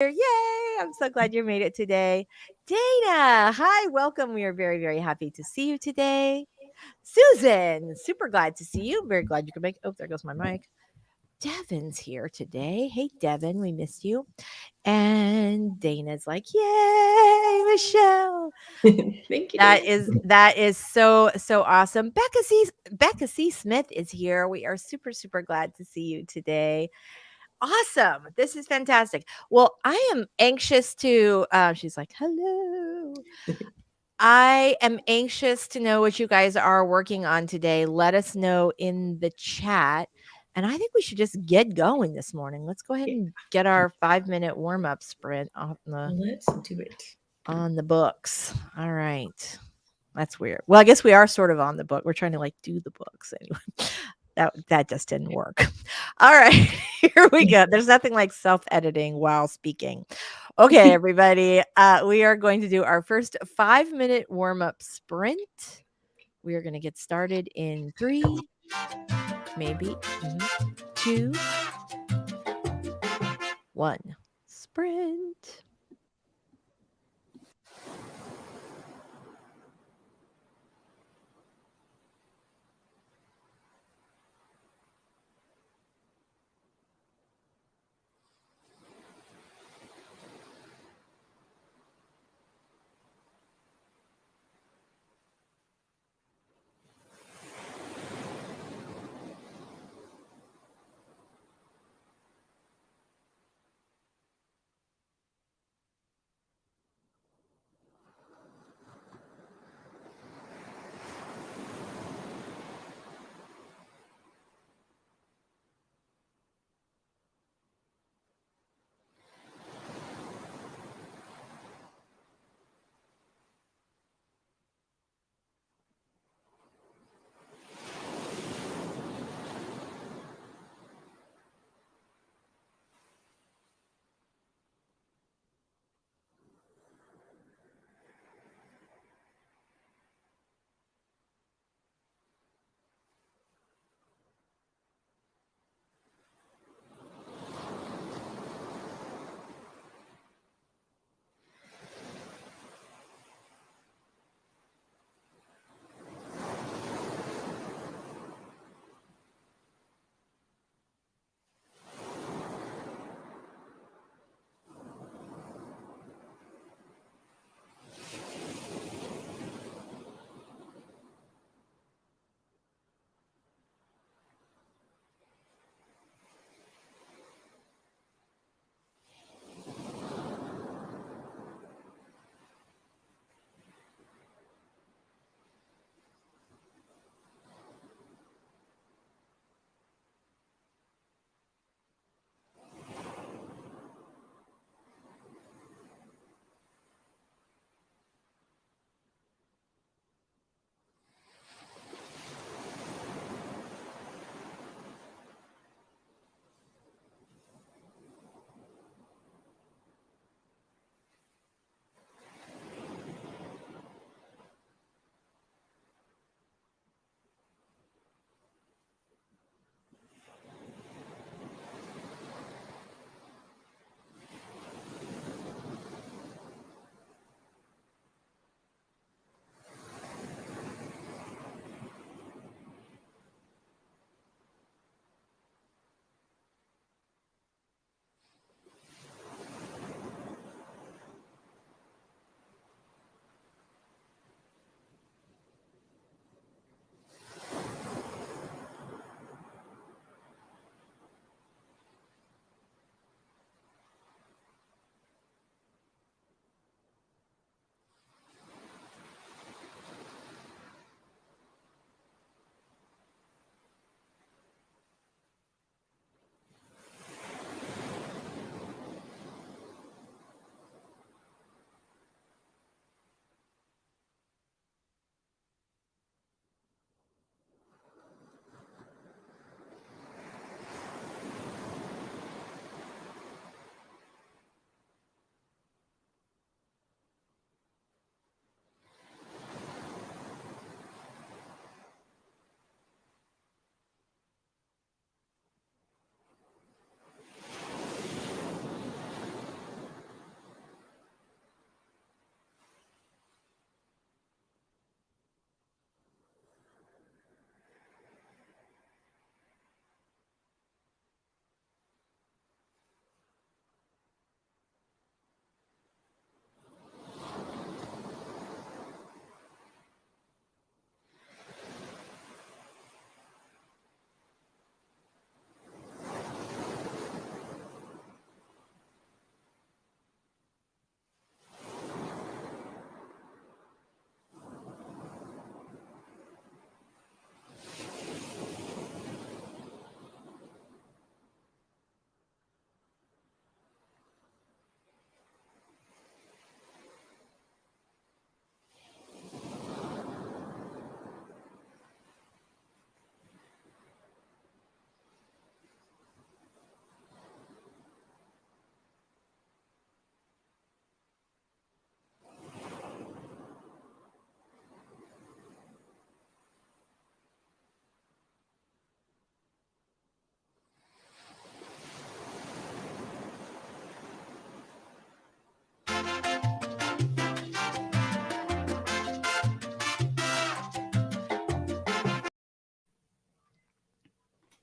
Yay! I'm so glad you made it today. Dana, hi, welcome. We are very, very happy to see you today. Susan, super glad to see you. Very glad you could make. Oh, there goes my mic. Devin's here today. Hey, Devin, we missed you. And Dana's like, yay, Michelle. Thank you. That is so awesome. Becca C. Smith is here. We are super glad to see you today. Awesome. This is fantastic. Well, I am anxious to, she's like, hello. I am anxious to know what you guys are working on today. Let us know in the chat. And I think we should just get going this morning. Let's go ahead and get our 5-minute warm up sprint Let's do it. on the books. All right. That's weird. Well, I guess we are sort of on the book. We're trying to like do the books anyway. That just didn't work. All right, here we go. There's nothing like self-editing while speaking. Okay, everybody. We are going to do our first 5-minute warm-up sprint. We are going to get started in 3, maybe 2, 1. Sprint.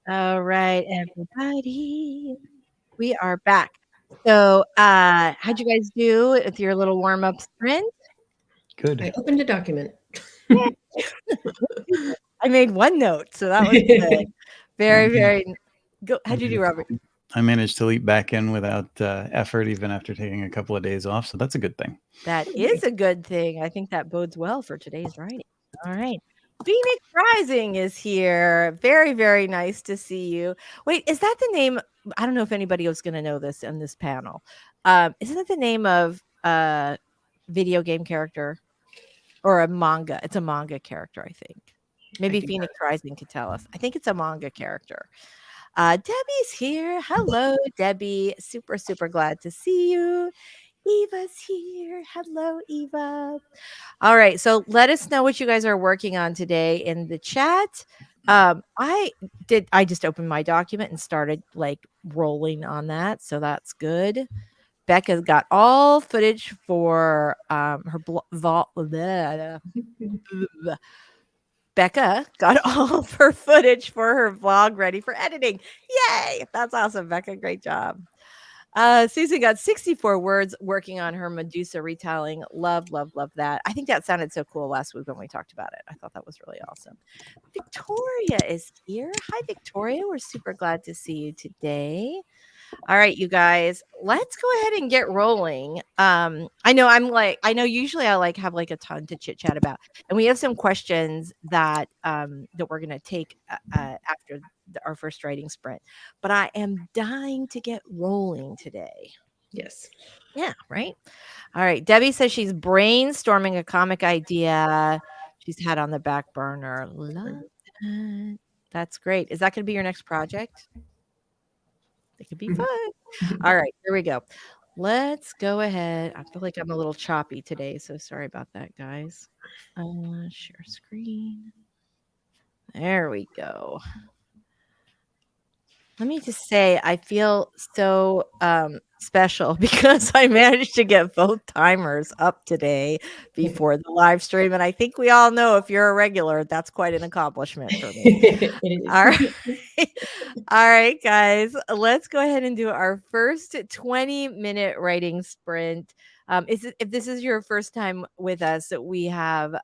All right, everybody. We are back. So, how'd you guys do with your little warm-up sprint? Good. I opened a document. I made one note, so that was good. Very, very go how'd you do, Robert? I managed to leap back in without effort, even after taking a couple of days off. So that's a good thing. That is a good thing. I think that bodes well for today's writing. All right. Phoenix Rising is here. Very, very nice to see you. Wait, is that the name? I don't know if anybody else is going to know this in this panel. Isn't that the name of a video game character or a manga? It's a manga character, I think. Maybe Phoenix Rising could tell us. I think it's a manga character. Debbie's here. Hello, Debbie. Super, super glad to see you. Eva's here. Hello, Eva. All right. So let us know what you guys are working on today in the chat. I just opened my document and started like rolling on that. So that's good. Becca's got all footage for her Becca got all of her footage for her vlog ready for editing. Yay! That's awesome, Becca. Great job. Susan got 64 words working on her Medusa retelling. Love, love, love that. I think that sounded so cool last week when we talked about it. I thought that was really awesome. Victoria is here. Hi, Victoria. We're super glad to see you today. All right, you guys, let's go ahead and get rolling. I know usually I have like a ton to chit chat about, and we have some questions that that we're gonna take after our first writing sprint. But I am dying to get rolling today. Yes. Yeah, right. All right. Debbie says she's brainstorming a comic idea she's had on the back burner. Love that. That's great. Is that going to be your next project? It could be fun. All right, here we go. Let's go ahead. I feel like I'm a little choppy today, so sorry about that, guys. Share screen. There we go. Let me just say, I feel so special because I managed to get both timers up today before the live stream. And I think we all know if you're a regular, that's quite an accomplishment for me. All right. All right, guys, let's go ahead and do our first 20-minute writing sprint. If this is your first time with us, we have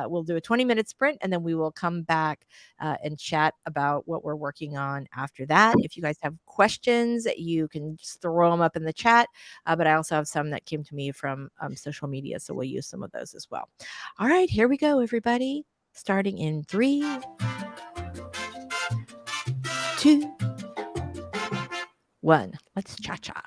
we'll do a 20-minute sprint and then we will come back and chat about what we're working on after that. If you guys have questions, you can just throw them up in the chat. But I also have some that came to me from social media, so we'll use some of those as well. All right, here we go, everybody. Starting in 3, 2, 1. Let's cha-cha.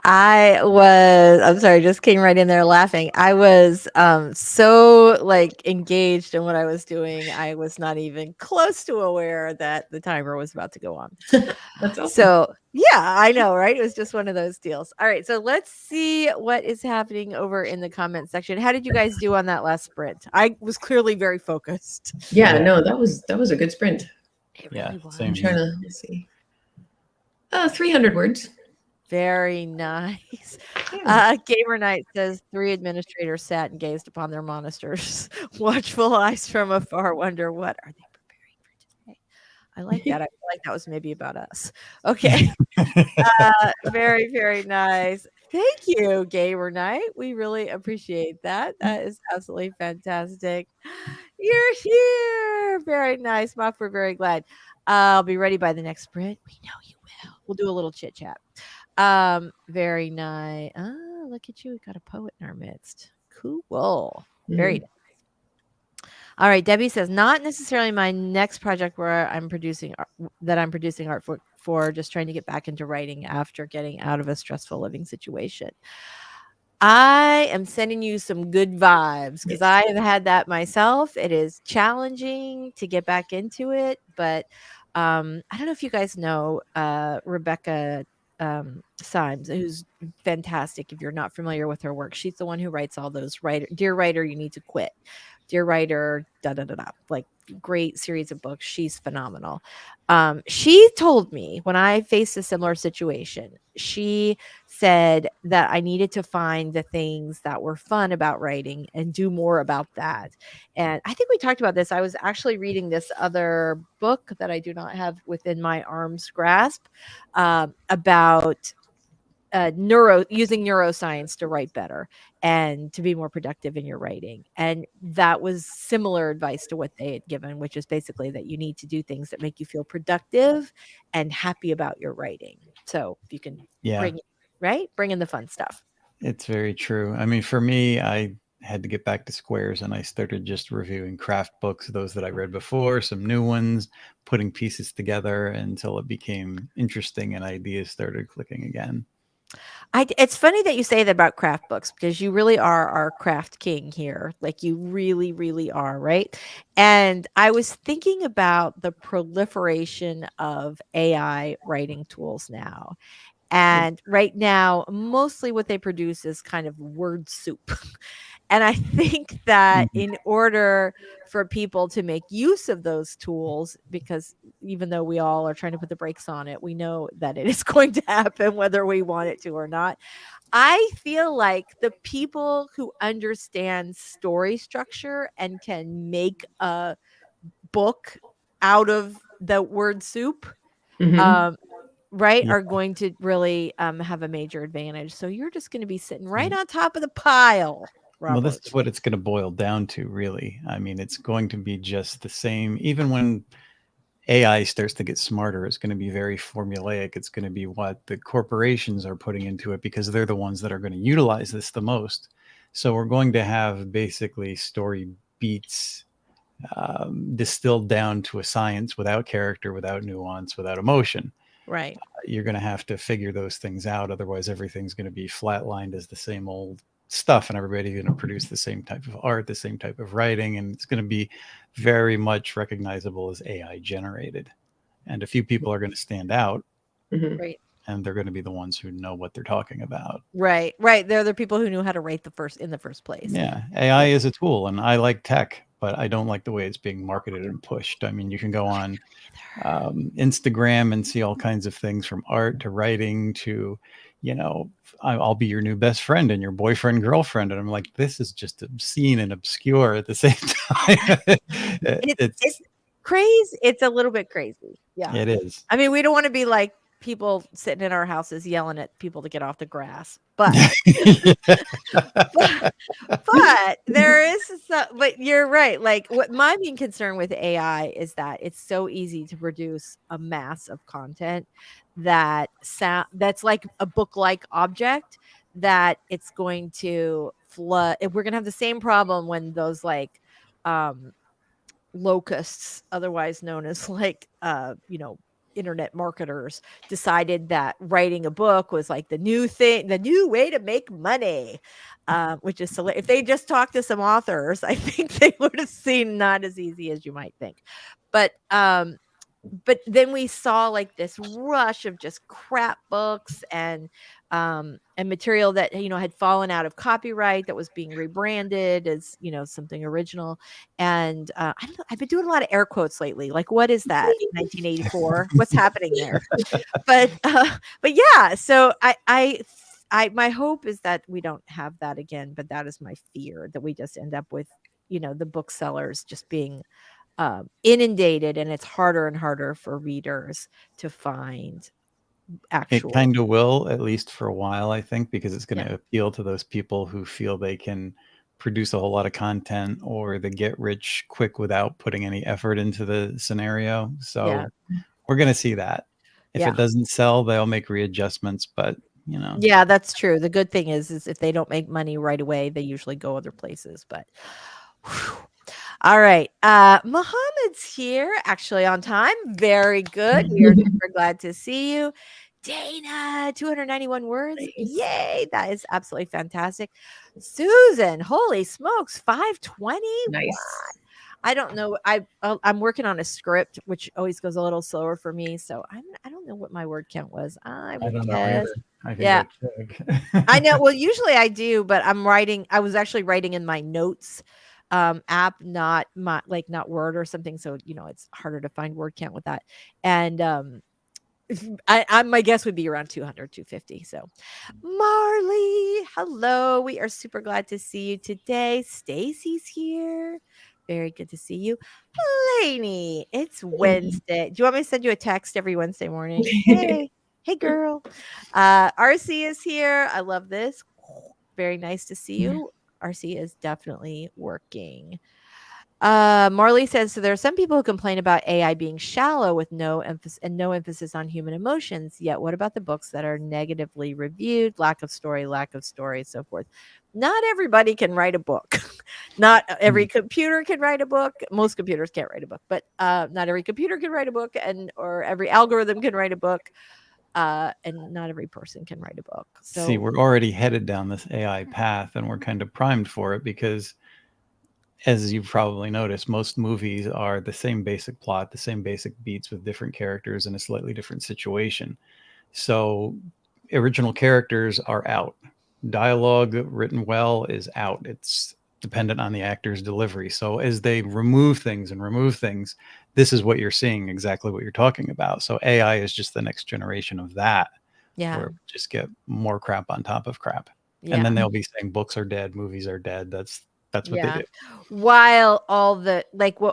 I'm sorry, just came right in there laughing. I was so like engaged in what I was doing. I was not even close to aware that the timer was about to go on. That's awesome. So, yeah, I know, right? It was just one of those deals. All right, so let's see what is happening over in the comment section. How did you guys do on that last sprint? I was clearly very focused. Yeah, Yeah. no, that was a good sprint. It Yeah, really was. same I'm trying here. to let's see. 300 words. Very nice. Yeah. Gamer Knight says 3 administrators sat and gazed upon their monitors, watchful eyes from afar, wonder what are they preparing for today. I like that. I feel like that was maybe about us. Okay. Very, very nice. Thank you, Gamer Knight. We really appreciate that. That is absolutely fantastic. You're here. Very nice, Muff. We're very glad. I'll be ready by the next sprint. We know you will. We'll do a little chit chat. Very nice. Ah, look at you. We got a poet in our midst. Cool. Very Mhm. nice. All right, Debbie says not necessarily my next project where I'm producing art for just trying to get back into writing after getting out of a stressful living situation. I am sending you some good vibes because I have had that myself. It is challenging to get back into it, but I don't know if you guys know Rebecca Symes, who's fantastic. If you're not familiar with her work, she's the one who writes all those Dear Writer, You Need to Quit, Dear Writer, da da da da, like great series of books. She's phenomenal. She told me when I faced a similar situation, she said that I needed to find the things that were fun about writing and do more about that. And I think we talked about this. I was actually reading this other book that I do not have within my arm's grasp about using neuroscience to write better and to be more productive in your writing. And that was similar advice to what they had given, which is basically that you need to do things that make you feel productive and happy about your writing. So if you can Yeah, bring in the fun stuff. it's very true. I mean, for me, I had to get back to squares and I started just reviewing craft books, those that I read before, some new ones, putting pieces together until it became interesting and ideas started clicking again. It's funny that you say that about craft books because you really are our craft king here. Like you really, really are, right? And I was thinking about the proliferation of AI writing tools now. And right now, mostly what they produce is kind of word soup. And I think that Mhm. in order for people to make use of those tools, because even though we all are trying to put the brakes on it, we know that it is going to happen whether we want it to or not. I feel like the people who understand story structure and can make a book out of the word soup, Mhm. right, Yeah. are going to really have a major advantage. So you're just going to be sitting right on top of the pile, Well, this Robert. is what it's going to boil down to, really. I mean, it's going to be just the same. Even when AI starts to get smarter, it's going to be very formulaic. It's going to be what the corporations are putting into it because they're the ones that are going to utilize this the most. So we're going to have basically story beats distilled down to a science without character, without nuance, without emotion. Right. You're going to have to figure those things out. Otherwise, everything's going to be flatlined as the same old stuff, and everybody's going to produce the same type of art, the same type of writing, and it's going to be very much recognizable as AI generated. And a few people are going to stand out, Mhm. Right. and they're going to be the ones who know what they're talking about. Right. They're the people who knew how to write in the first place. Yeah, AI is a tool, and I like tech, but I don't like the way it's being marketed and pushed. I mean, you can go on Instagram and see all kinds of things from art to writing to, you know, I'll be your new best friend and your boyfriend, girlfriend. And I'm like, this is just obscene and obscure at the same time. It's It's, crazy. It's a little bit crazy. Yeah. it is. I mean, we don't want to be like people sitting in our houses yelling at people to get off the grass, but but there is but you're right. Like what my main concern with AI is that it's so easy to produce a mass of content that's like a book-like object that it's going to flood. We're going to have the same problem when those like locusts, otherwise known as like internet marketers decided that writing a book was like the new thing, the new way to make money, which is if they just talked to some authors, I think they would have seen not as easy as you might think. But then we saw like this rush of just crap books and material that had fallen out of copyright that was being rebranded as something original. And I don't know, I've been doing a lot of air quotes lately. Like, what is that? 1984? What's happening there? But yeah. So my hope is that we don't have that again. But that is my fear, that we just end up with the booksellers just being inundated, and it's harder and harder for readers to find actual. It kind of will, at least for a while, I think, because it's going to appeal to those people who feel they can produce a whole lot of content, or they get rich quick without putting any effort into the scenario. So we're going to see that. If it doesn't sell, they'll make readjustments, but Yeah, that's true. The good thing is if they don't make money right away, they usually go other places. But whew. All right. Mohammed's here, actually on time. Very good. We are super glad to see you. Dana, 291 words. Nice. Yay. That is absolutely fantastic. Susan, holy smokes, 520. Nice. What? I don't know. I'm working on a script, which always goes a little slower for me. So I don't know what my word count was. I would don't guess. know either. I can I know. Well, usually I do, but I was actually writing in my notes app, not Word or something. So, it's harder to find word count with that. And my guess would be around 200, 250. So Marley, hello. We are super glad to see you today. Stacy's here. Very good to see you. Lainey, it's Wednesday. Do you want me to send you a text every Wednesday morning? Hey girl. RC is here. I love this. Very nice to see you. RC is definitely working. Marley says, so there are some people who complain about AI being shallow with no emphasis on human emotions. Yet what about the books that are negatively reviewed? Lack of story, so forth. Not everybody can write a book. Not every computer can write a book. Most computers can't write a book, but not every computer can write a book, or every algorithm can write a book. And not every person can write a book. So See, we're already headed down this AI path, and we're kind of primed for it because, as you've probably noticed, most movies are the same basic plot, the same basic beats with different characters in a slightly different situation. So original characters are out. Dialogue written well is out. It's dependent on the actor's delivery. So as they remove things, this is what you're seeing, exactly what you're talking about. So AI is just the next generation of that. Yeah. Where we just get more crap on top of crap. Yeah. And then they'll be saying books are dead, movies are dead. That's what they do. While all the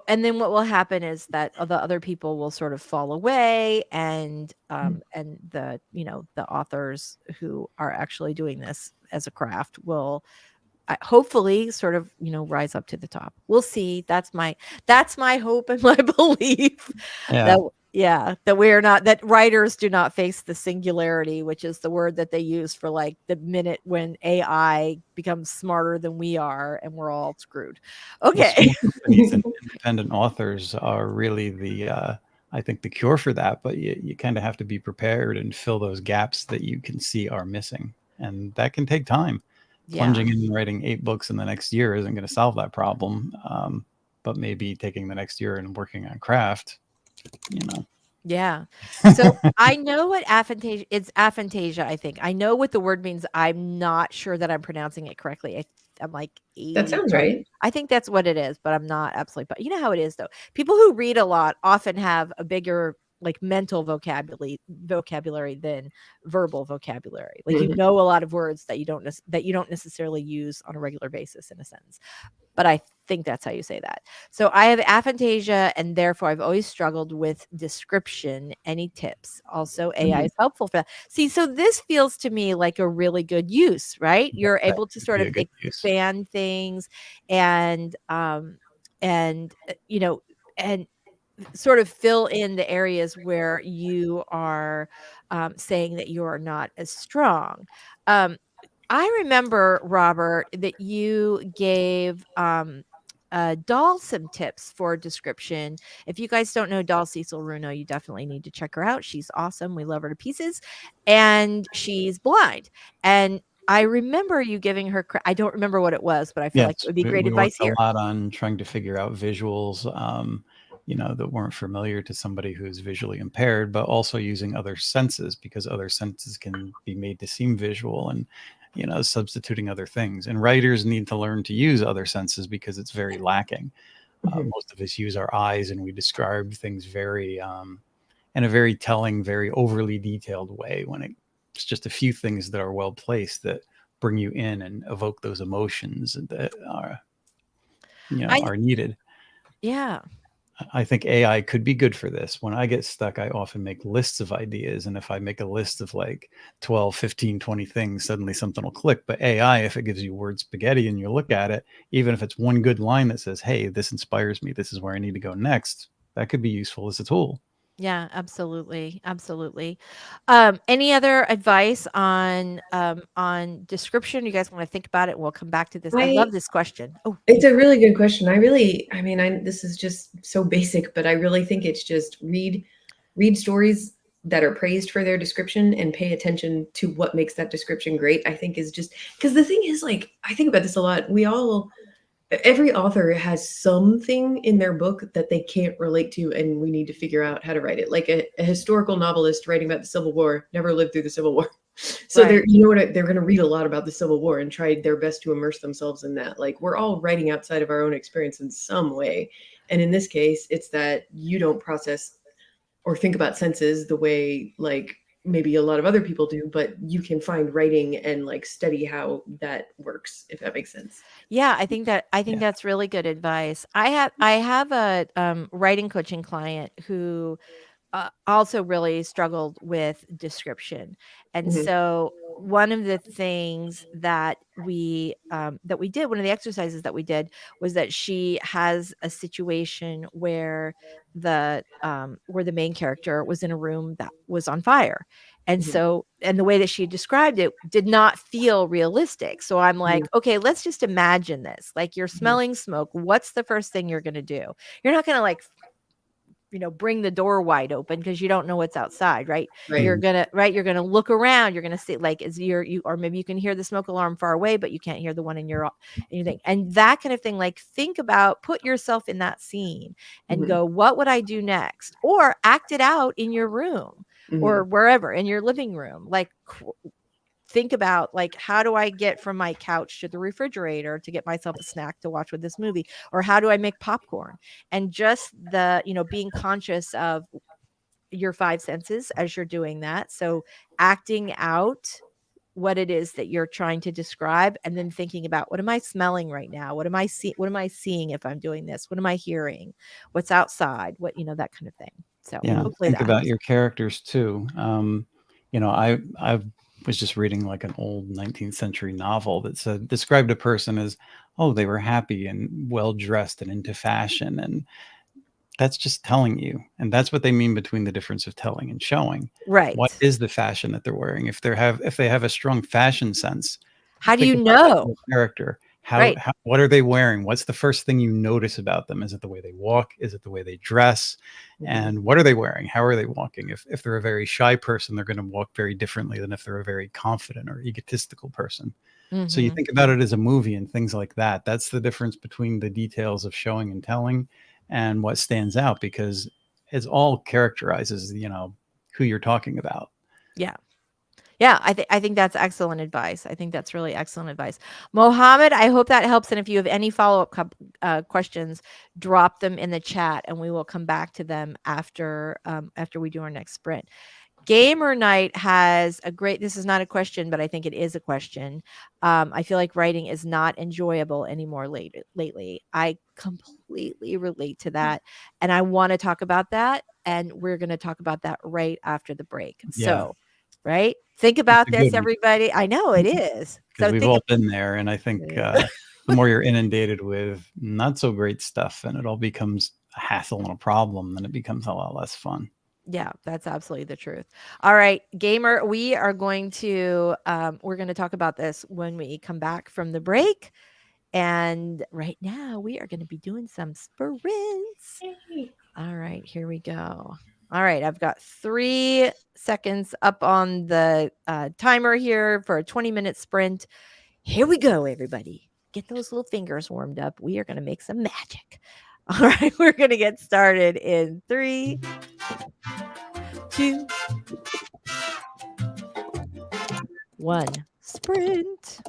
and then what will happen is that the other people will sort of fall away, and the the authors who are actually doing this as a craft will hopefully sort of rise up to the top. We'll see. That's my hope and my belief. That writers do not face the singularity, which is the word that they use for like the minute when AI becomes smarter than we are and we're all screwed. Okay. Companies and independent authors are really I think the cure for that, but you kind of have to be prepared and fill those gaps that you can see are missing, and that can take time. Plunging in and writing 8 books in the next year isn't going to solve that problem, but maybe taking the next year and working on craft, Yeah. So I know what aphantasia, it's aphantasia, I think. I know what the word means. I'm not sure that I'm pronouncing it correctly. I'm like 80. That sounds right. I think that's what it is, but I'm not absolutely. But you know how it is, though. People who read a lot often have a bigger like mental vocabulary than verbal vocabulary. Like you know a lot of words that you don't necessarily use on a regular basis in a sentence. But I think that's how you say that. So I have aphantasia, and therefore I've always struggled with description. Any tips? Also, AI is helpful for that. See, so this feels to me like a really good use, right? You're able to sort of expand things and sort of fill in the areas where you are saying that you are not as strong. I remember, Robert, that you gave Doll some tips for description. If you guys don't know Doll Cecil Runo, you definitely need to check her out. She's awesome. We love her to pieces. And she's blind. And I remember you giving her, I don't remember what it was, but I feel like it Yes, would be great we advice worked a here. lot on trying to figure out visuals, that weren't familiar to somebody who's visually impaired, but also using other senses, because other senses can be made to seem visual, and substituting other things. And writers need to learn to use other senses because it's very lacking. Most of us use our eyes, and we describe things very in a very telling, very overly detailed way, when it's just a few things that are well placed that bring you in and evoke those emotions that are are needed. Yeah. I think AI could be good for this. When I get stuck, I often make lists of ideas. And if I make a list of like 12, 15, 20 things, suddenly something will click. But AI, if it gives you word spaghetti and you look at it, even if it's one good line that says, hey, this inspires me, this is where I need to go next, that could be useful as a tool. Yeah, absolutely. Absolutely. Any other advice on description? You guys want to think about it? We'll come back to this. I love this question. Oh, It's a really good question. This is just so basic, but I really think it's just read stories that are praised for their description and pay attention to what makes that description great. I think is just because the thing is, like, I think about this a lot. Every author has something in their book that they can't relate to, and we need to figure out how to write it. Like a historical novelist writing about the Civil War never lived through the Civil War. So Right. they're going to read a lot about the Civil War and try their best to immerse themselves in that. Like, we're all writing outside of our own experience in some way. And in this case, it's that you don't process or think about senses the way, like, maybe a lot of other people do, but you can find writing and like study how that works, if that makes sense. Yeah, I think that's really good advice. I have a writing coaching client who also really struggled with description. And Mhm. so one of the things that we did, one of the exercises that we did, was that she has a situation where the main character was in a room that was on fire. And Mhm. so, and the way that she described it did not feel realistic. So I'm like, okay, let's just imagine this. Like, you're smelling smoke. What's the first thing you're going to do? You're not going to, like, bring the door wide open because you don't know what's outside, right? Right. You're gonna look around. You're gonna see, like, or maybe you can hear the smoke alarm far away, but you can't hear the one in your thing, and that kind of thing. Like, think about, put yourself in that scene and Mhm. go, what would I do next? Or act it out in your room or Mhm. wherever, in your living room. Like, think about, like, how do I get from my couch to the refrigerator to get myself a snack to watch with this movie? Or how do I make popcorn? And just being conscious of your five senses as you're doing that. So acting out what it is that you're trying to describe, and then thinking about, what am I smelling right now? What am I seeing if I'm doing this? What am I hearing? What's outside? That kind of thing. So Yeah, hopefully think that about helps. your characters too. I was just reading like an old 19th century novel that described a person as, oh, they were happy and well dressed and into fashion, and that's just telling you. And that's what they mean between the difference of telling and showing. What Right. is the fashion that they're wearing? If they have a strong fashion sense, How do think you about that in know? the character. Right. What are they wearing? What's the first thing you notice about them? Is it the way they walk? Is it the way they dress? And what are they wearing? How are they walking? If they're a very shy person, they're going to walk very differently than if they're a very confident or egotistical person. So you Mm-hmm. think about it as a movie and things like that. That's the difference between the details of showing and telling and what stands out, because it's all characterizes, who you're talking about. Yeah. Yeah, I think that's excellent advice. I think that's really excellent advice. Mohammed, I hope that helps. And if you have any follow-up questions, drop them in the chat and we will come back to them after we do our next sprint. Gamer Night has this is not a question, but I think it is a question. I feel like writing is not enjoyable anymore lately. I completely relate to that. And I want to talk about that. And we're going to talk about that right after the break. Yeah. So, right? Think It's about a this, good one. everybody. I know it is. Because So we've all been there. And I think the more you're inundated with not so great stuff and it all becomes a hassle and a problem, then it becomes a lot less fun. Yeah, that's absolutely the truth. All right, Gamer, we're going to talk about this when we come back from the break. And right now we are going to be doing some sprints. Yay. All right, here we go. All right, I've got 3 seconds up on the timer here for a 20-minute sprint. Here we go, everybody. Get those little fingers warmed up. We are going to make some magic. All right, we're going to get started in 3, 2, 1. Sprint.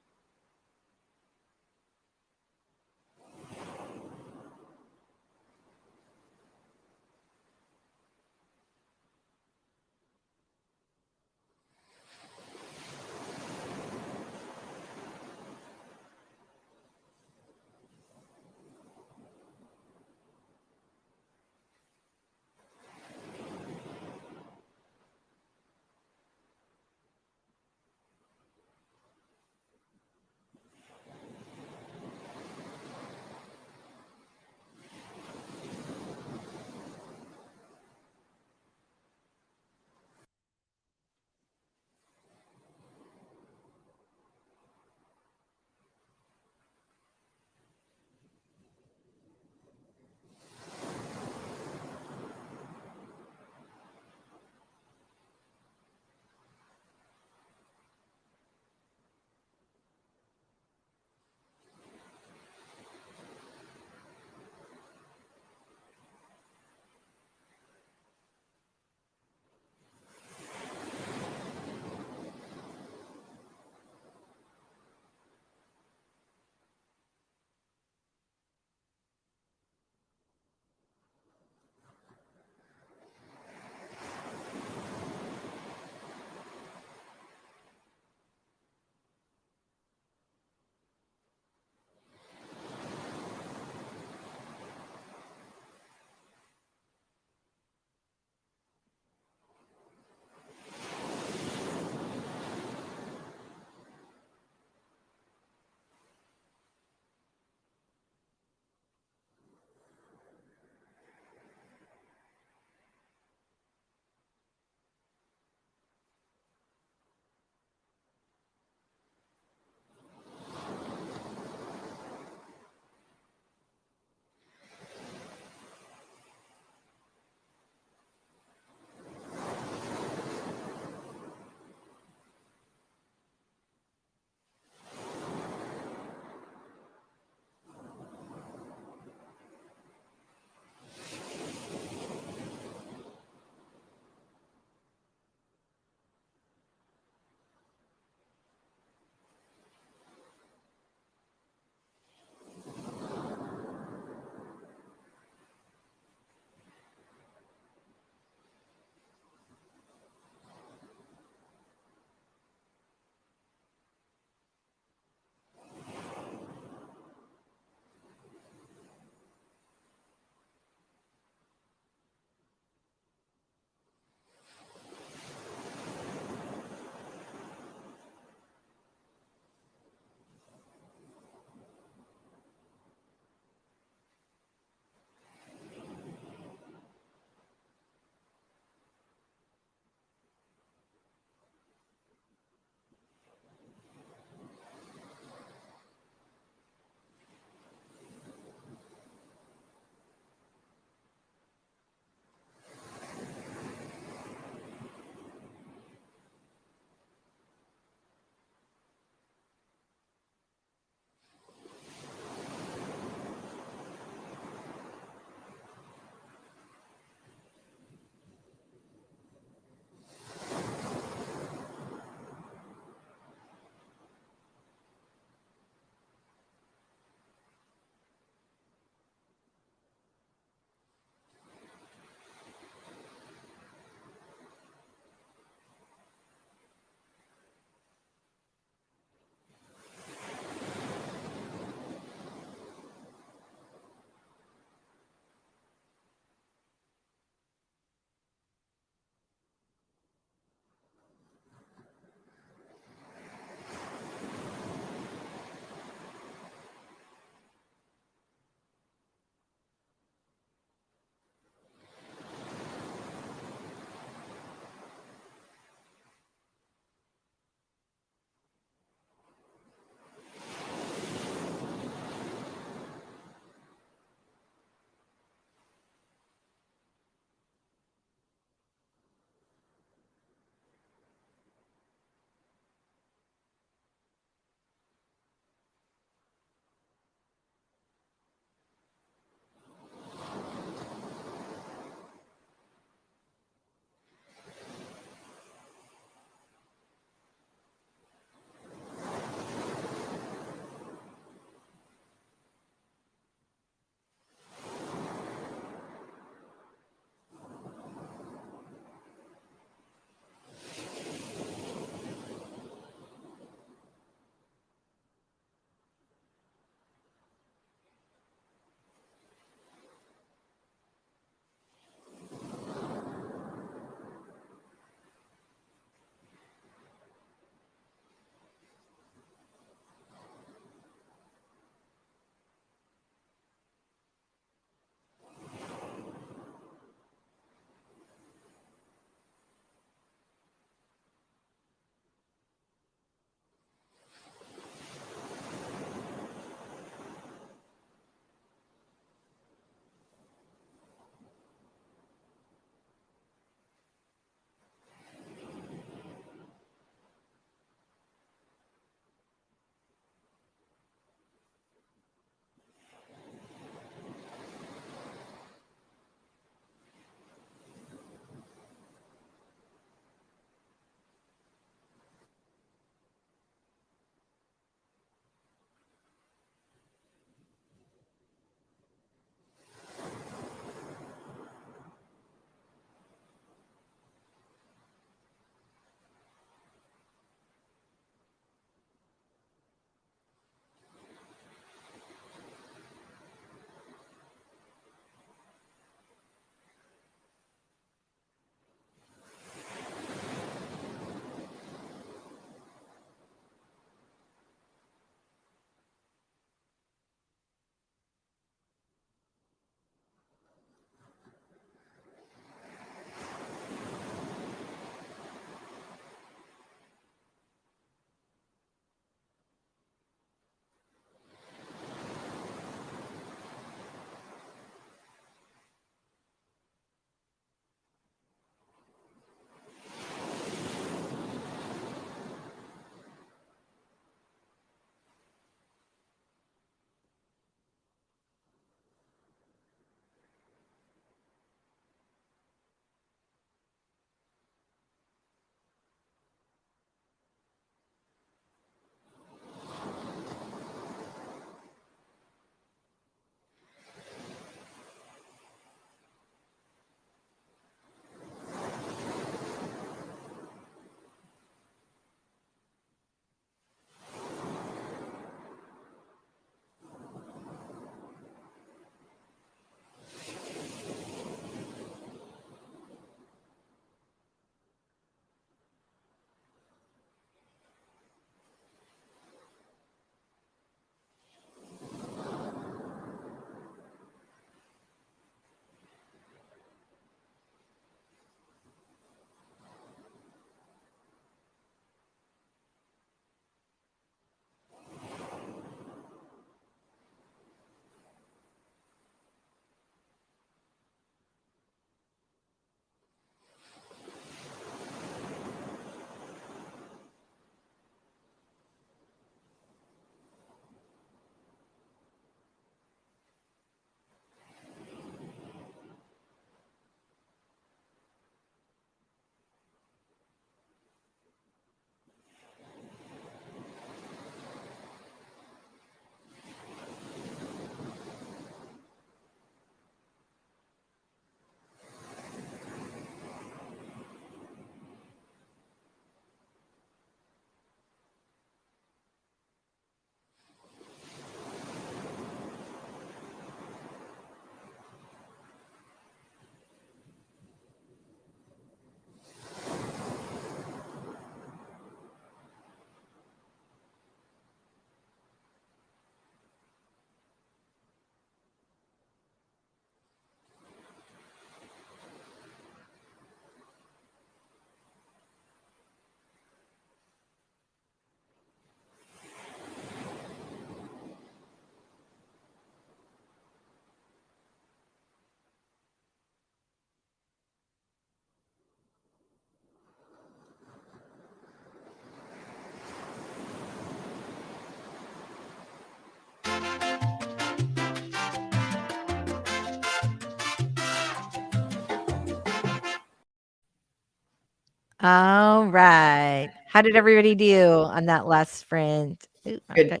All right. How did everybody do on that last sprint? Ooh, Good. okay.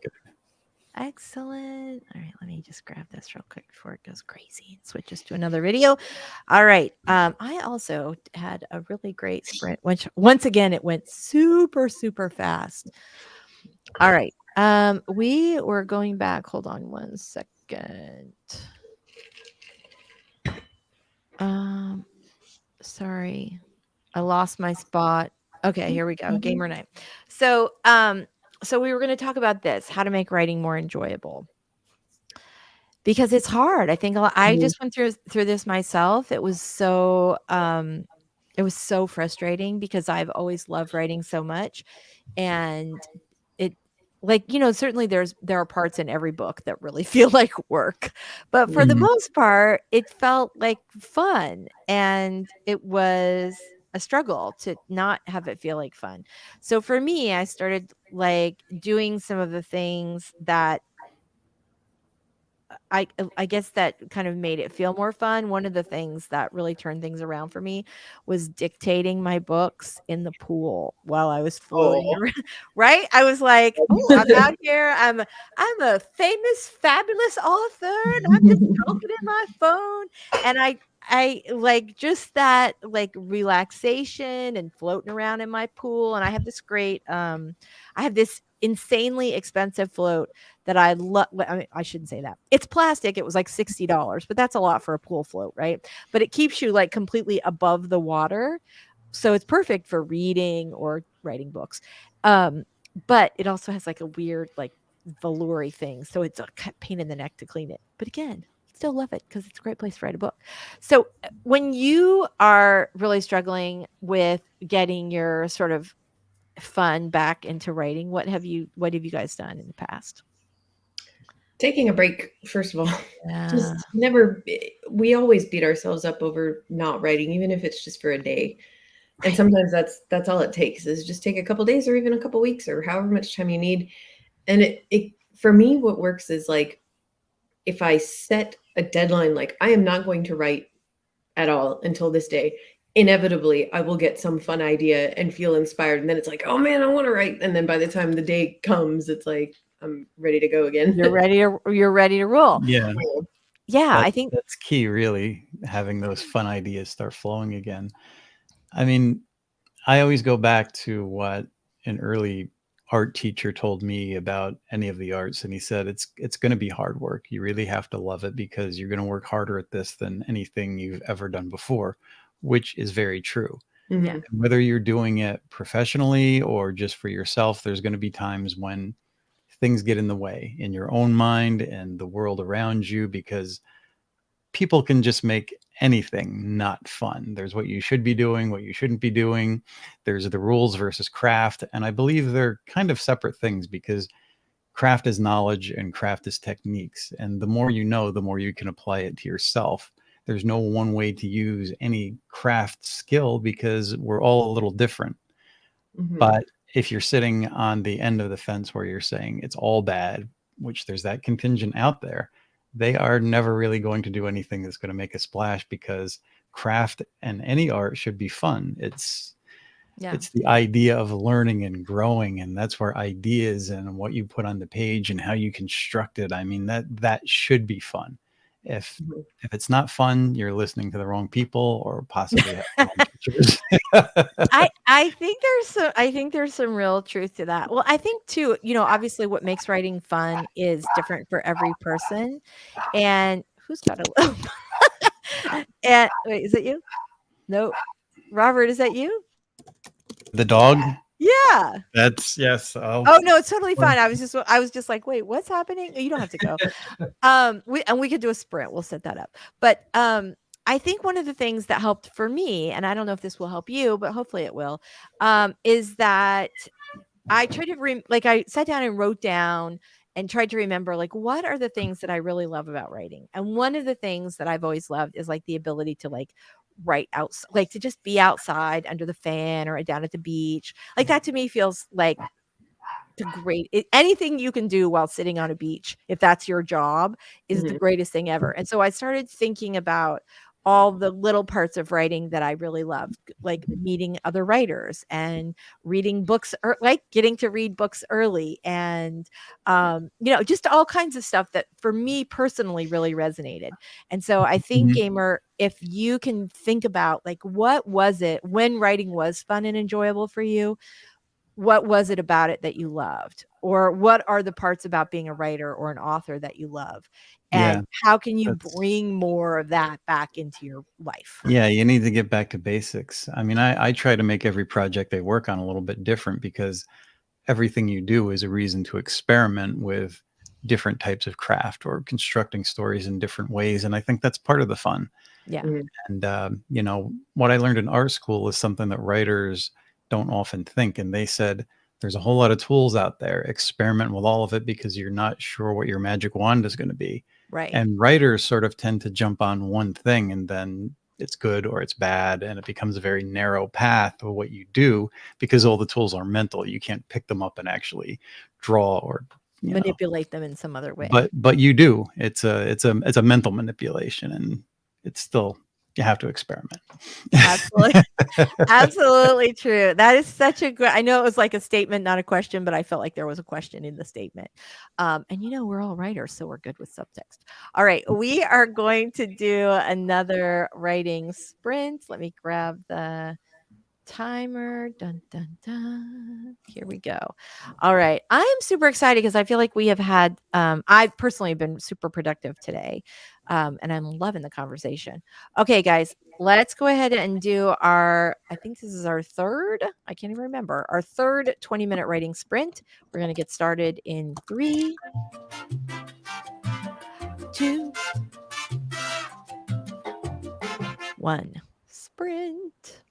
Excellent. All right, let me just grab this real quick before it goes crazy and switches to another video. All right. I also had a really great sprint, which once again it went super, super fast. All right. We were going back. Hold on one second. Sorry. I lost my spot. Okay, here we go. Gamer night. So we were going to talk about this, how to make writing more enjoyable. Because it's hard. I think I just went through this myself. It was so frustrating because I've always loved writing so much, and it, like, certainly there are parts in every book that really feel like work, but for the most part it felt like fun, and it was a struggle to not have it feel like fun. So for me, I started like doing some of the things that I guess that kind of made it feel more fun. One of the things that really turned things around for me was dictating my books in the pool while I was floating around. Right? I was like, "Oh, I'm out here. I'm a famous, fabulous author, and I'm just talking in my phone." And I like just that like relaxation and floating around in my pool. And I have this great I have this insanely expensive float that I love. I mean, I shouldn't say that. It's plastic. It was like $60, but that's a lot for a pool float, right? But it keeps you like completely above the water. So it's perfect for reading or writing books. But it also has like a weird, like velour thing. So it's a pain in the neck to clean it. But again, still love it because it's a great place to write a book. So when you are really struggling with getting your sort of fun back into writing, what have you guys done in the past? Taking a break, first of all. Yeah. Just never, we always beat ourselves up over not writing, even if it's just for a day. And sometimes that's all it takes, is just take a couple days or even a couple weeks or however much time you need. And it for me, what works is like, if I set a deadline, like I am not going to write at all until this day, inevitably I will get some fun idea and feel inspired. And then it's like, oh man, I want to write. And then by the time the day comes, it's like, I'm ready to go again. You're ready to roll. Yeah. Yeah, I think that's key, really, having those fun ideas start flowing again. I mean, I always go back to what an early art teacher told me about any of the arts, and he said it's going to be hard work. You really have to love it because you're going to work harder at this than anything you've ever done before, which is very true. Yeah. And whether you're doing it professionally or just for yourself, there's going to be times when things get in the way in your own mind and the world around you, because people can just make anything not fun. There's what you should be doing, what you shouldn't be doing. There's the rules versus craft. And I believe they're kind of separate things, because craft is knowledge and craft is techniques. And the more you know, the more you can apply it to yourself. There's no one way to use any craft skill because we're all a little different. But if you're sitting on the end of the fence where you're saying it's all bad, which there's that contingent out there, they are never really going to do anything that's going to make a splash, because craft and any art should be fun. It's the idea of learning and growing, and that's where ideas and what you put on the page and how you construct it, I mean, that should be fun. If it's not fun, you're listening to the wrong people, or possibly have the wrong teachers. I think there's some real truth to that. Well, I think too, obviously what makes writing fun is different for every person. And who's got a little and wait, is it you? No. Robert, is that you? The dog? Yeah. That's yes. Oh no, it's totally fine. I was just like, wait, what's happening? You don't have to go. We could do a sprint. We'll set that up. But I think one of the things that helped for me, and I don't know if this will help you, but hopefully it will, is that I tried to I sat down and wrote down and tried to remember, like, what are the things that I really love about writing? And one of the things that I've always loved is like the ability to like write out, like to just be outside under the fan or down at the beach. Like that to me feels like anything you can do while sitting on a beach, if that's your job, is the greatest thing ever. And so I started thinking about all the little parts of writing that I really loved, like meeting other writers and reading books, or like getting to read books early, and just all kinds of stuff that for me personally really resonated. And so I think, Mhm. Gamer, if you can think about like what was it when writing was fun and enjoyable for you, what was it about it that you loved? Or what are the parts about being a writer or an author that you love? Yeah, And how can you that's bring more of that back into your life? yeah, you need to get back to basics. I mean, I try to make every project I work on a little bit different because everything you do is a reason to experiment with different types of craft or constructing stories in different ways. And I think that's part of the fun. Yeah. Mhm. And, what I learned in art school is something that writers don't often think. And they said, there's a whole lot of tools out there. Experiment with all of it because you're not sure what your magic wand is going to be. Right. And writers sort of tend to jump on one thing and then it's good or it's bad. And it becomes a very narrow path of what you do because all the tools are mental. You can't pick them up and actually draw or, you know, Manipulate them in some other way. but you do. It's a mental manipulation and it's still you have to experiment. Absolutely. Absolutely true. That is such a good, I know it was like a statement, not a question, but I felt like there was a question in the statement. And we're all writers, so we're good with subtext. All right. We are going to do another writing sprint. Let me grab the timer. Dun, dun, dun. Here we go. All right. I'm super excited because I feel like we have had, I personally have been super productive today. And I'm loving the conversation. Okay, guys, let's go ahead and do I think this is our third, I can't even remember, our third 20-minute writing sprint. We're going to get started in 3, 2, 1. Sprint.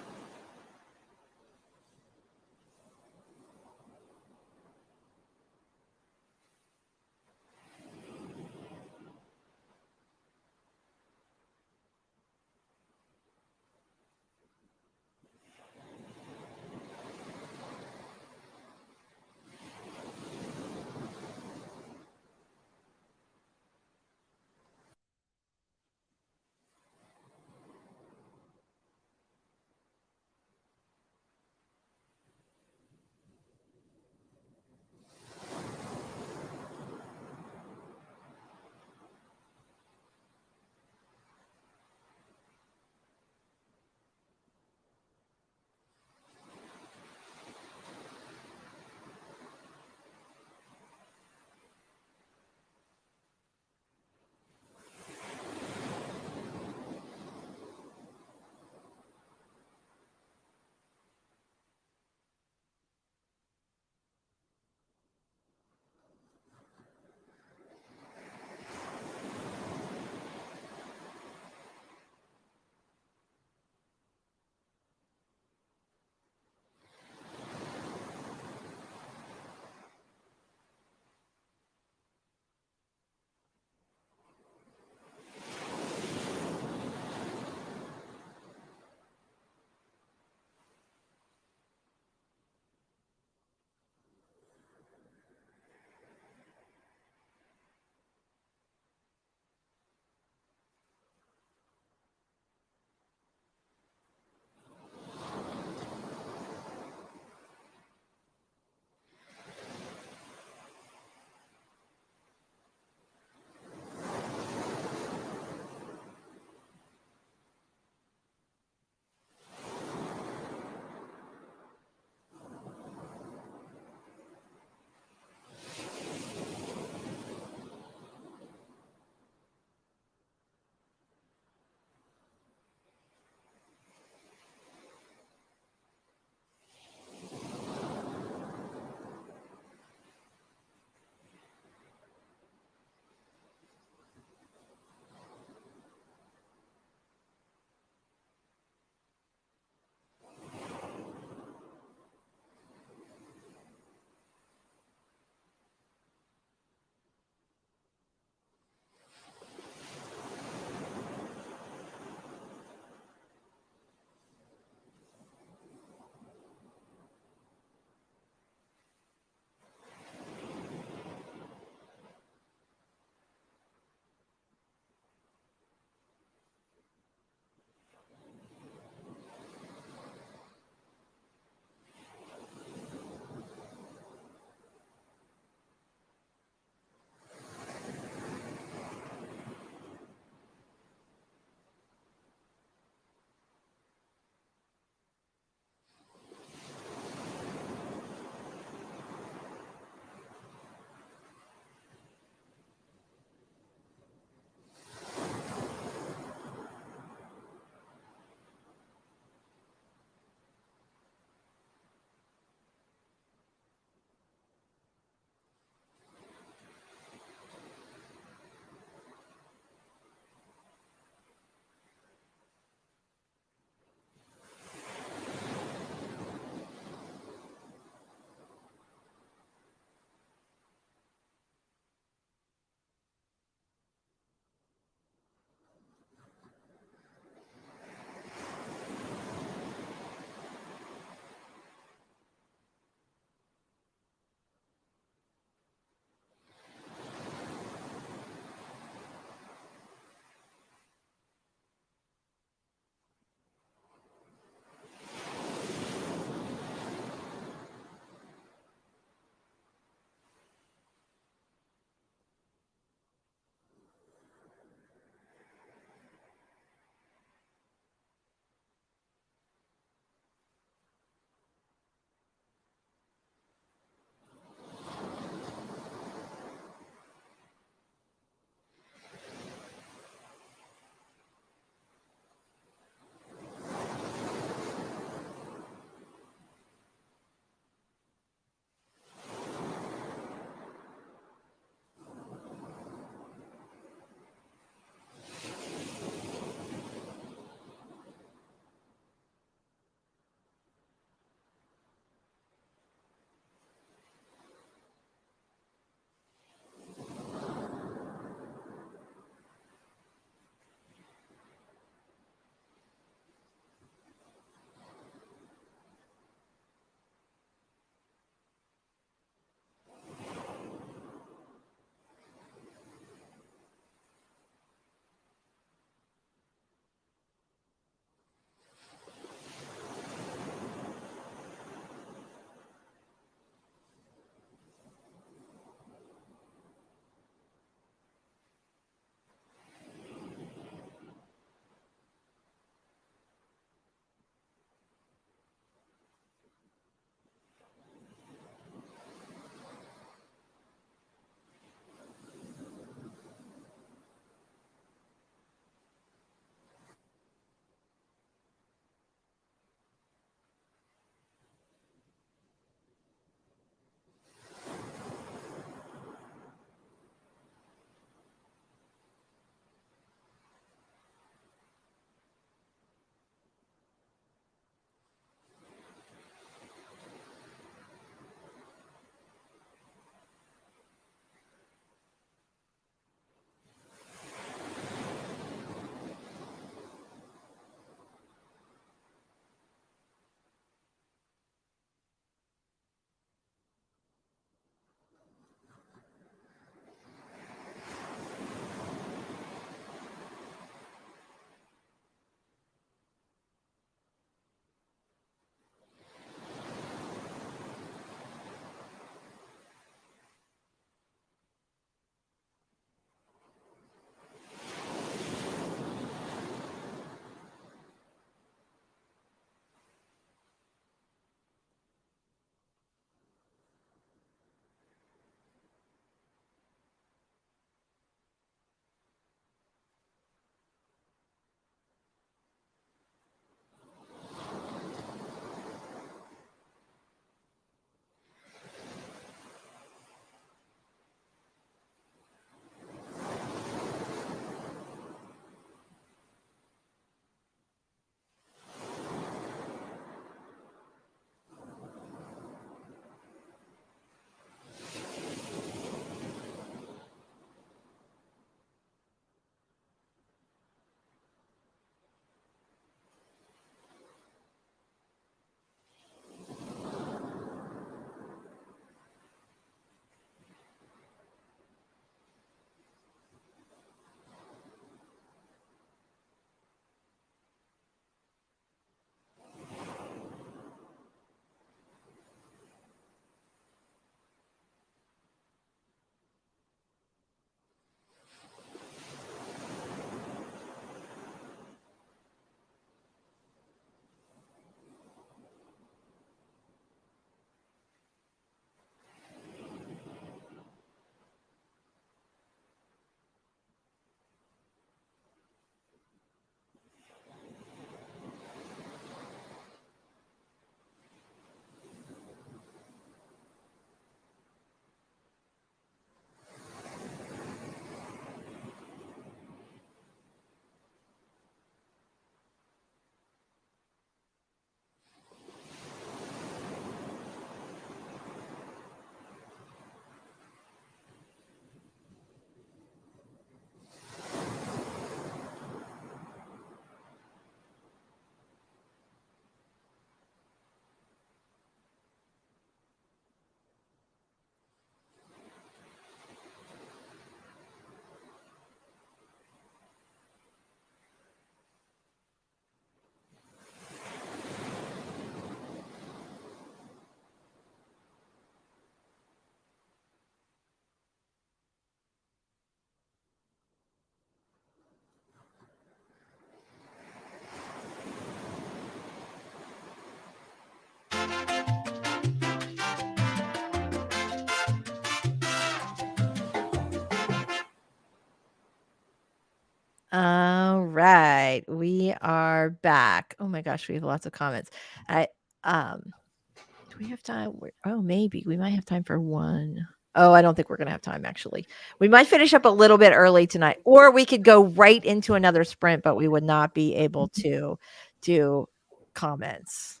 All right, we are back. Oh my gosh, we have lots of comments. I do we have time? Oh, maybe we might have time for one. Oh, I don't think we're gonna have time actually. We might finish up a little bit early tonight, or we could go right into another sprint, but we would not be able to do comments.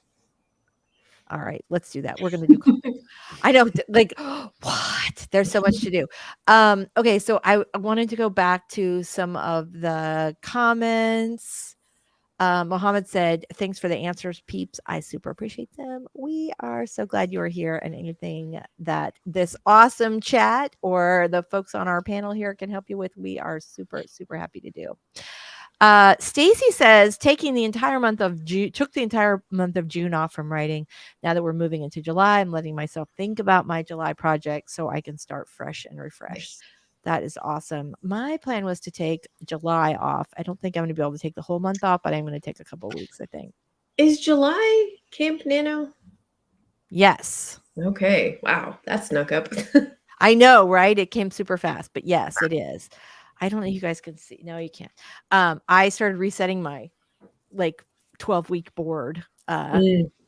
All right, let's do that. We're gonna do comments. I know, like, what? There's so much to do. Okay, so I wanted to go back to some of the comments. Mohammed said, "Thanks for the answers, peeps. I super appreciate them. We are so glad you are here, and anything that this awesome chat or the folks on our panel here can help you with, we are super, super happy to do." Stacy says, taking the entire month of June, took the entire month of June off from writing. Now that we're moving into July, I'm letting myself think about my July project so I can start fresh and refreshed. That is awesome. My plan was to take July off. I don't think I'm going to be able to take the whole month off, but I'm going to take a couple of weeks, I think. Is July Camp Nano? Yes. Okay. Wow. That snuck up. I know, right? It came super fast, but yes, it is. I don't know if you guys can see. No, you can't. I started resetting my like 12-week board.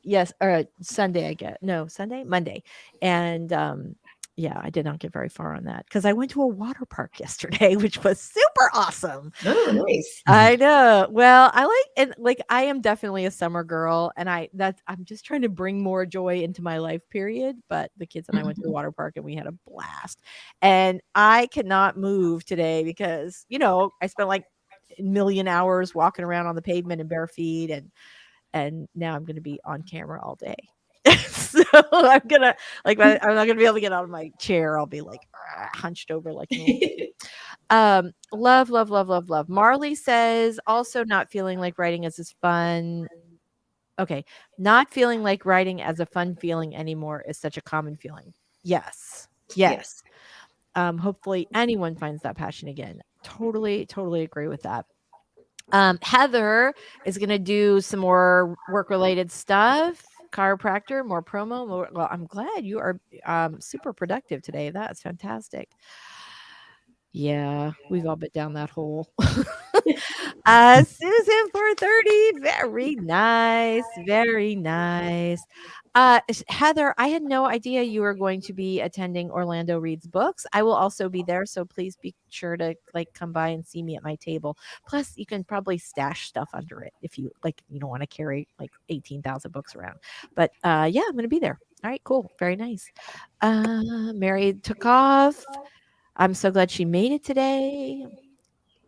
Yes, or Sunday, I get. No, Sunday, Monday. And yeah, I did not get very far on that because I went to a water park yesterday, which was super awesome. Oh, nice. I know. Well, I am definitely a summer girl, and I'm just trying to bring more joy into my life period. But the kids and I went to the water park and we had a blast. And I cannot move today because, I spent like a million hours walking around on the pavement in bare feet, and now I'm going to be on camera all day. So I'm gonna I'm not gonna be able to get out of my chair. I'll be like hunched over like love, love, love, love, love. Marley says, also not feeling like writing as fun. Okay, not feeling like writing as a fun feeling anymore is such a common feeling. Yes. Hopefully anyone finds that passion again. Totally, totally agree with that. Heather is going to do some more work-related stuff. Chiropractor, more promo. Well, I'm glad you are super productive today. That's fantastic. Yeah, we've all been down that hole. Susan 430, very nice, very nice. Heather, I had no idea you were going to be attending Orlando Reads Books. I will also be there, so please be sure to come by and see me at my table. Plus, you can probably stash stuff under it if you you don't want to carry like 18,000 books around. But yeah, I'm going to be there. All right, cool, very nice. Mary took off. I'm so glad she made it today.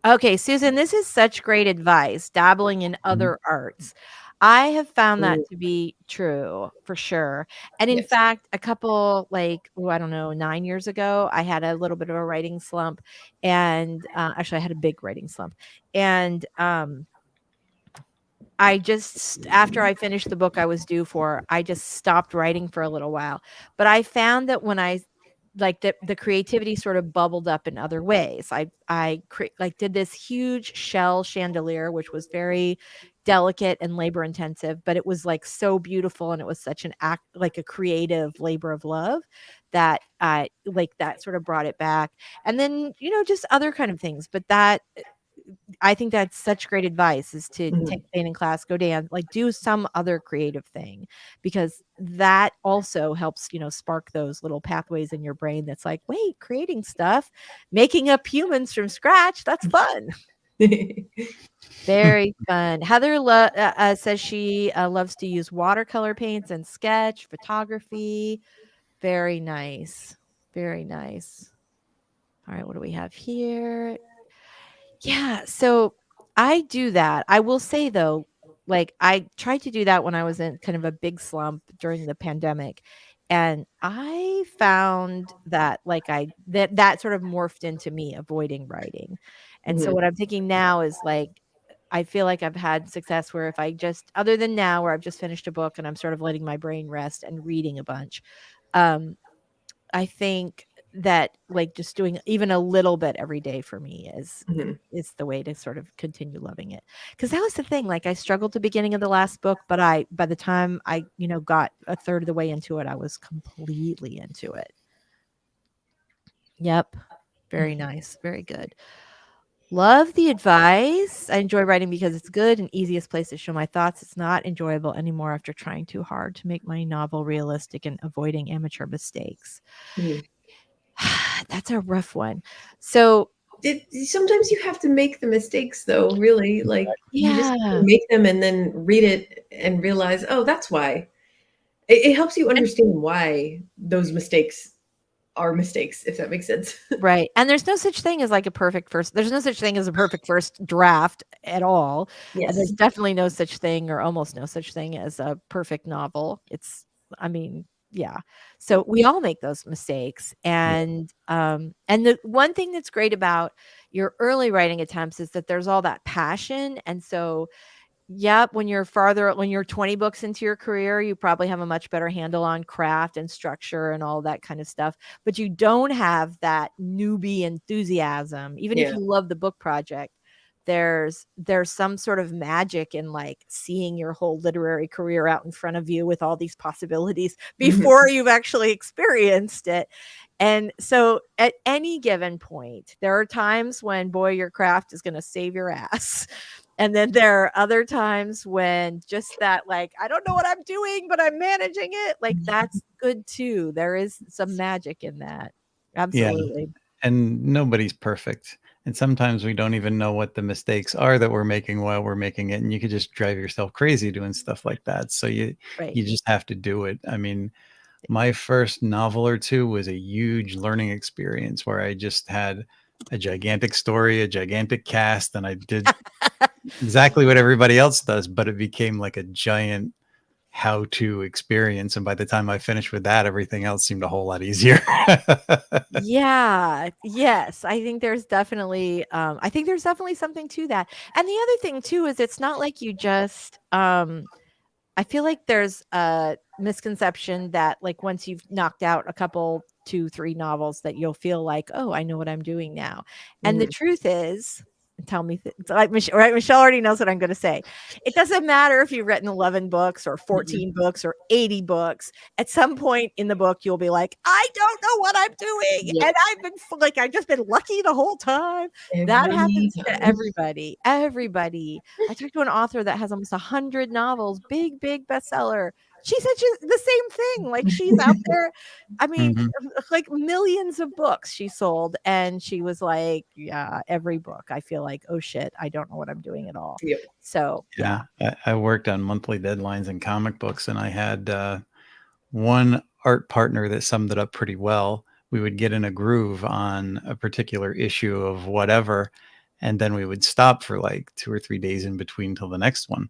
Okay, Susan, this is such great advice, dabbling in other arts. I have found that to be true for sure. And in fact, a couple I don't know, 9 years ago, I had a little bit of a writing slump, and actually I had a big writing slump. And I just, after I finished the book I was due for, I just stopped writing for a little while. But I found that when I the creativity sort of bubbled up in other ways. I did this huge shell chandelier, which was very delicate and labor intensive, but it was like so beautiful, and it was such an act, like a creative labor of love, that that sort of brought it back. And then just other kind of things, but that, I think that's such great advice, is to take painting class, go dance, do some other creative thing, because that also helps, spark those little pathways in your brain. That's like, wait, creating stuff, making up humans from scratch. That's fun. Very fun. Heather says she loves to use watercolor paints and sketch photography. Very nice. Very nice. All right. What do we have here? Yeah, so I do that. I will say though, I tried to do that when I was in kind of a big slump during the pandemic, and I found that that sort of morphed into me avoiding writing. And so what I'm thinking now is I feel like I've had success where if I just, other than now where I've just finished a book and I'm sort of letting my brain rest and reading a bunch, I think that just doing even a little bit every day for me is the way to sort of continue loving it. Because that was the thing. I struggled at the beginning of the last book, but by the time I got a third of the way into it, I was completely into it. Yep. Very nice. Very good. Love the advice. I enjoy writing because it's good and easiest place to show my thoughts. It's not enjoyable anymore after trying too hard to make my novel realistic and avoiding amateur mistakes. Mhm. That's a rough one. So Sometimes you have to make the mistakes, though. Really, like you just yeah, make them and then read it and realize, oh, that's why. It helps you and understand why those mistakes are mistakes, if that makes sense. right. And there's no such thing as like a perfect first. There's no such thing as a perfect first draft at all. And there's Yes. definitely no such thing or almost no such thing as a perfect novel. I mean, yeah. So we all make those mistakes. And the one thing that's great about your early writing attempts is that there's all that passion. And so yep, when you're 20 books into your career, you probably have a much better handle on craft and structure and all that kind of stuff, but you don't have that newbie enthusiasm. Even if Yeah. you love the book project, there's some sort of magic in like seeing your whole literary career out in front of you with all these possibilities before you've actually experienced it. And so at any given point, there are times when boy, your craft is going to save your ass. And then there are other times when just that, like, I don't know what I'm doing, but I'm managing it. Like, that's good too. There is some magic in that. Yeah. Absolutely. And nobody's perfect. And sometimes we don't even know what the mistakes are that we're making while we're making it. And you could just drive yourself crazy doing stuff like that. So you Right. just have to do it. I mean, my first novel or two was a huge learning experience where I just had a gigantic story, a gigantic cast, and I did exactly what everybody else does, but it became like a giant how-to experience. And by the time I finished with that, everything else seemed a whole lot easier. Yeah. Yes. I think there's definitely something to that. And the other thing too is it's not like you just I feel like there's a misconception that like once you've knocked out a couple 2, 3 novels that you'll feel like, "Oh, I know what I'm doing now." And the truth is, tell me like right, Michelle already knows what I'm gonna say. It doesn't matter if you've written 11 books or 14 books or 80 books. At some point in the book, you'll be like, "I don't know what I'm doing, Yep. and I've just been lucky the whole time." That Every happens time. to everybody. Everybody. I talked to an author that has almost 100 novels, big bestseller. She said the same thing. Like she's out there. I mean, Mhm. like millions of books she sold, and she was like, "Yeah, every book, I feel like, oh shit, I don't know what I'm doing at all." Yep. So yeah, I worked on monthly deadlines in comic books, and I had one art partner that summed it up pretty well. We would get in a groove on a particular issue of whatever, and then we would stop for like 2 or 3 days in between till the next one.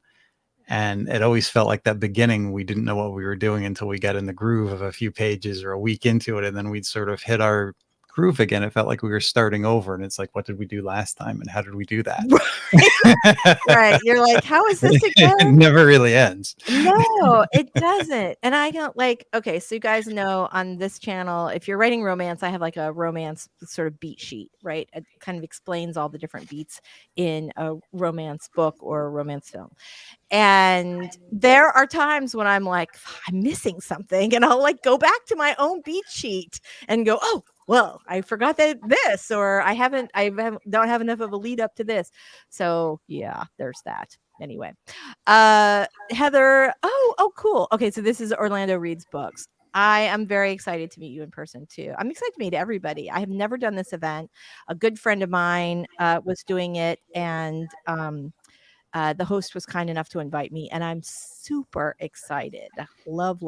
And it always felt like that beginning, we didn't know what we were doing until we got in the groove of a few pages or a week into it, and then we'd sort of hit our groove again. It felt like we were starting over, and it's like, what did we do last time, and how did we do that? right. You're like, how is this It again? never really ends. No, it doesn't. And I don't like, okay, so you guys know on this channel, if you're writing romance, I have like a romance sort of beat sheet, right? It kind of explains all the different beats in a romance book or a romance film. And there are times when I'm like, I'm missing something. And I'll like go back to my own beat sheet and go, oh, well, I forgot that this, or don't have enough of a lead up to this. So yeah, there's that. Anyway, Heather, oh, cool. Okay, so this is Orlando Reads Books. I am very excited to meet you in person too. I'm excited to meet everybody. I have never done this event. A good friend of mine was doing it, and the host was kind enough to invite me, and I'm super excited. Love.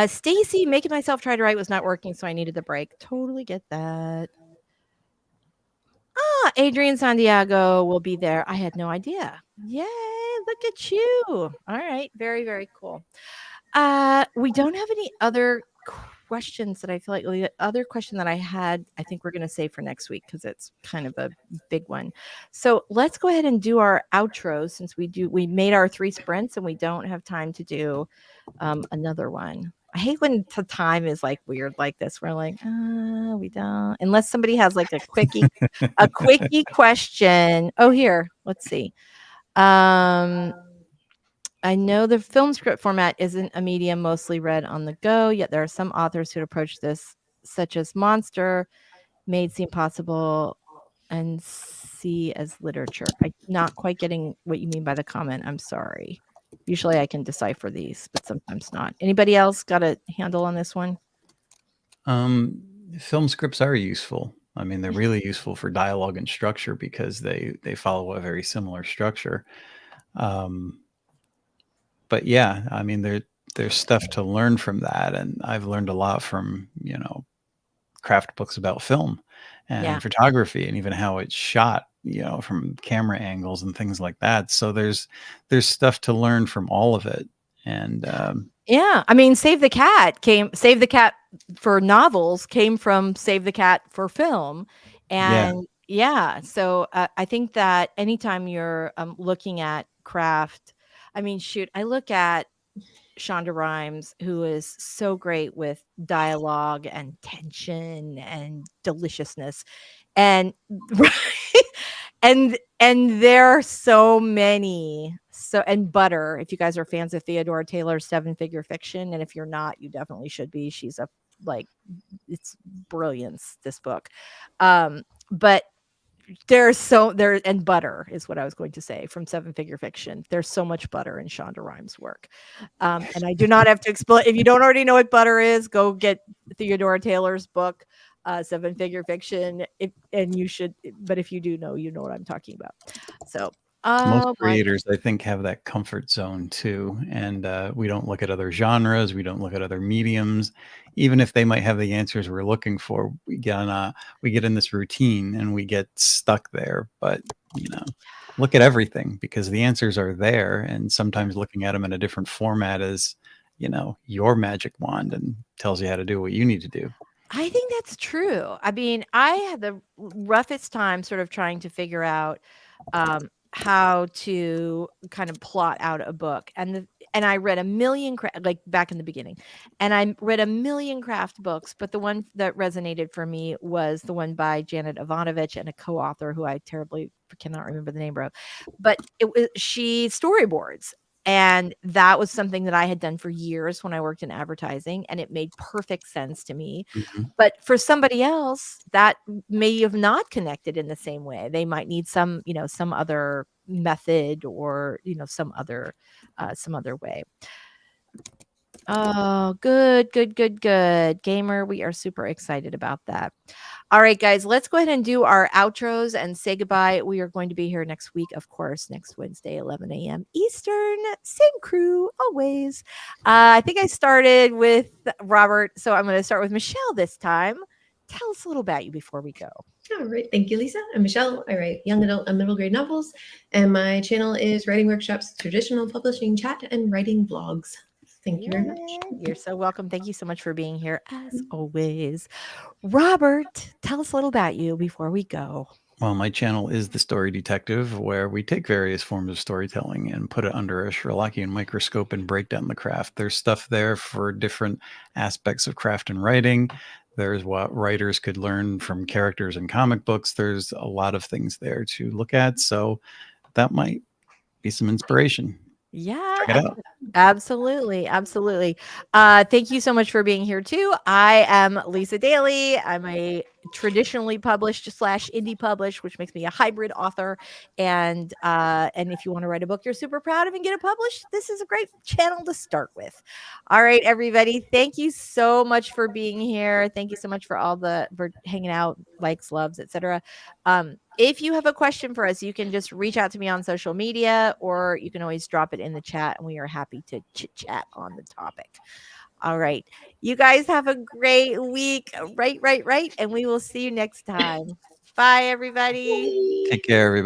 Stacy, making myself try to write was not working, so I needed the break. Totally get that. Adrian Santiago will be there. I had no idea. Yay, look at you. All right, very cool. We don't have any other questions that I feel like the other question that I had, I think we're going to save for next week because it's kind of a big one. So let's go ahead and do our outro since we made our 3 sprints and we don't have time to do another one. I hate when the time is like weird like this. We're like, we don't, unless somebody has like a quickie question. Oh, here, let's see. I know the film script format isn't a medium mostly read on the go, yet there are some authors who approach this, such as Monster, made seem possible and see as literature. I'm not quite getting what you mean by the comment. I'm sorry. Usually I can decipher these, but sometimes not. Anybody else got a handle on this one? Film scripts are useful. I mean, they're really useful for dialogue and structure because they follow a very similar structure. But yeah, I mean, there's stuff to learn from that, and I've learned a lot from craft books about film and Yeah. photography, and even how it's shot, from camera angles and things like that. So there's stuff to learn from all of it, and Yeah, I mean, Save the Cat for novels came from Save the Cat for film, yeah, and yeah, so I think that anytime you're looking at craft, I mean, shoot, I look at Shonda Rhimes, who is so great with dialogue and tension and deliciousness, and and there are so many and Butter, if you guys are fans of Theodore Taylor's Seven Figure Fiction, and if you're not, you definitely should be. She's it's brilliance, this book. But and Butter is what I was going to say from Seven Figure Fiction. There's so much butter in Shonda Rhimes' work. And I do not have to explain. If you don't already know what butter is, go get Theodore Taylor's book, Seven Figure Fiction. And you should, but if you do know, you know what I'm talking about. So, most oh my, creators, I think, have that comfort zone too, and we don't look at other genres, we don't look at other mediums, even if they might have the answers we're looking for. We get in this routine and we get stuck there. But look at everything, because the answers are there, and sometimes looking at them in a different format is your magic wand and tells you how to do what you need to do. I think that's true. I mean, I had the roughest time sort of trying to figure out how to kind of plot out a book, and I read a million like back in the beginning, and I read a million craft books, but the one that resonated for me was the one by Janet Ivanovich and a co-author who I terribly cannot remember the name of, but she storyboards. And that was something that I had done for years when I worked in advertising, and it made perfect sense to me. Mhm. But for somebody else, that may have not connected in the same way. They might need some other method, or, some other way. Oh, good, good, good, good. Gamer, we are super excited about that. All right, guys, let's go ahead and do our outros and say goodbye. We are going to be here next week, of course, next Wednesday, 11 a.m. Eastern. Same crew, always. I think I started with Robert, so I'm going to start with Michelle this time. Tell us a little about you before we go. All right. Thank you, Lisa. I'm Michelle. I write young adult and middle grade novels, and my channel is Writing Workshops, Traditional Publishing Chat, and Writing Vlogs. Thank you very much. You're so welcome. Thank you so much for being here, as always. Robert, tell us a little about you before we go. Well, my channel is The Story Detective, where we take various forms of storytelling and put it under a Sherlockian microscope and break down the craft. There's stuff there for different aspects of craft and writing. There's what writers could learn from characters in comic books. There's a lot of things there to look at. So that might be some inspiration. Yeah, Check it out. absolutely. Thank you so much for being here too. I am Lisa Daly. I'm a traditionally published / indie published, which makes me a hybrid author. And if you want to write a book you're super proud of and get it published, this is a great channel to start with. All right, everybody. Thank you so much for being here. Thank you so much for for hanging out, likes, loves, etc. If you have a question for us, you can just reach out to me on social media, or you can always drop it in the chat, and we are happy to chit chat on the topic. All right. You guys have a great week. Right. And we will see you next time. Bye, everybody. Take care, everybody.